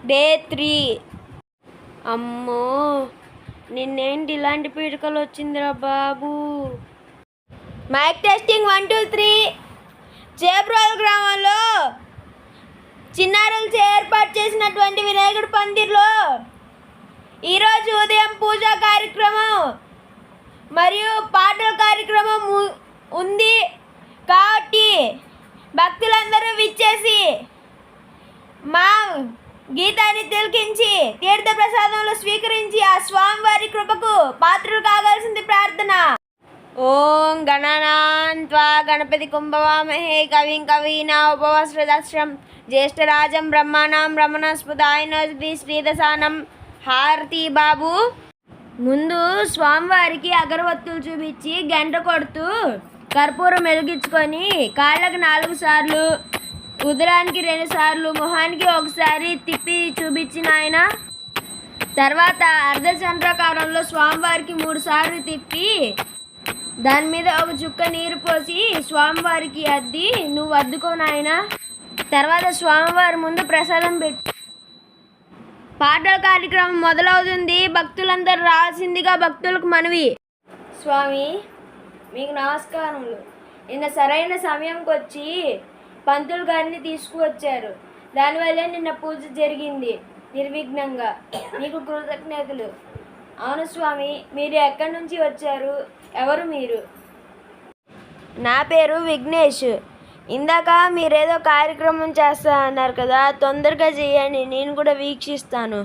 Day 3. అమ్మో, నిన్నేంటి ఇలాంటి పీడకలు వచ్చిందిరా బాబు. Mic testing 1 2 3. చేబ్రోల్ గ్రామంలో చిన్నారులచే ఏర్పాటు చేసినటువంటి వినాయకుడి పందిర్లో ఈరోజు ఉదయం పూజా కార్యక్రమం మరియు పాటల కార్యక్రమం ఉంది కాబట్టి భక్తులందరూ విచ్చేసి మా గీతాన్ని తిలకించి తీర్థ ప్రసాదములు స్వీకరించి ఆ స్వామివారి కృపకు పాత్రలు కావాల్సింది ప్రార్థన. ఓం గణనాన్త్వా గణపతి కుంభవామహే కవిం కవీనా ఉపవస్త్రదశ్రం జ్యేష్ఠరాజం బ్రహ్మాణం బ్రహ్మణస్పదాయనోది శ్రీదశానం. హారతి బాబు. ముందు స్వామివారికి అగరవత్తులు చూపించి గంట కొడుతూ కర్పూరం వెలిగించుకొని కాళ్ళకు 4 సార్లు, ఉదరానికి 2 సార్లు, మొహానికి 1 సారి తిప్పి చూపించిన ఆయన. తర్వాత అర్ధచంద్రాకారంలో స్వామివారికి 3 సార్లు తిప్పి దాని మీద 1 చుక్క నీరు పోసి స్వామివారికి అద్ది నువ్వు అద్దుకో నాయన. తర్వాత స్వామివారి ముందు ప్రసాదం పెట్టి పాటల కార్యక్రమం మొదలవుతుంది. భక్తులందరూ రావాల్సిందిగా భక్తులకు మనవి. స్వామి, మీకు నమస్కారములు. నిన్న సరైన సమయంకి వచ్చి పంతులు గారిని తీసుకువచ్చారు. దానివల్లే నిన్న పూజ జరిగింది నిర్విఘ్నంగా. మీకు కృతజ్ఞతలు. అవును స్వామి, మీరు ఎక్కడి నుంచి వచ్చారు? ఎవరు మీరు? నా పేరు విఘ్నేష్. ఇందాక మీరేదో కార్యక్రమం చేస్తా అన్నారు కదా, తొందరగా చేయండి, నేను కూడా వీక్షిస్తాను.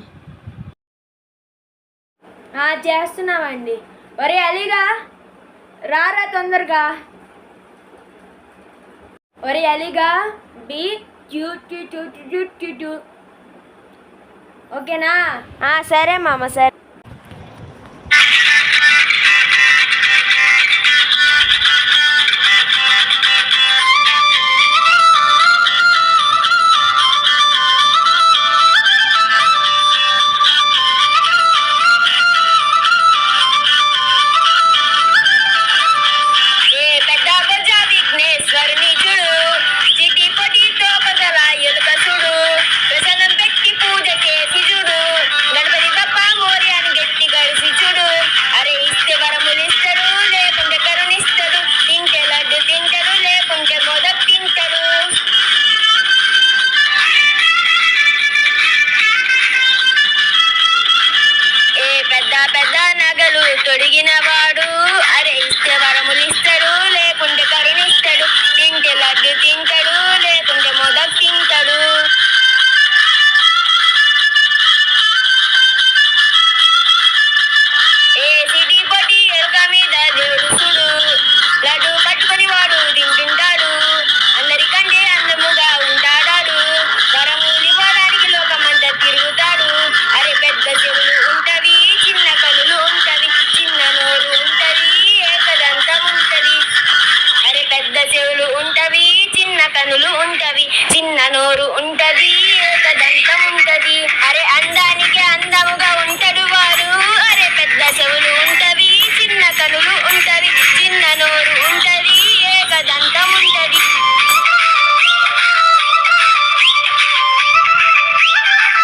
చేస్తున్నామండి. ఒరే అలీగా, రారా తొందరగా. ఒరే అలీగా, బి క్యూ. ఓకేనా? సరే మామ, సరే. తొడిగిన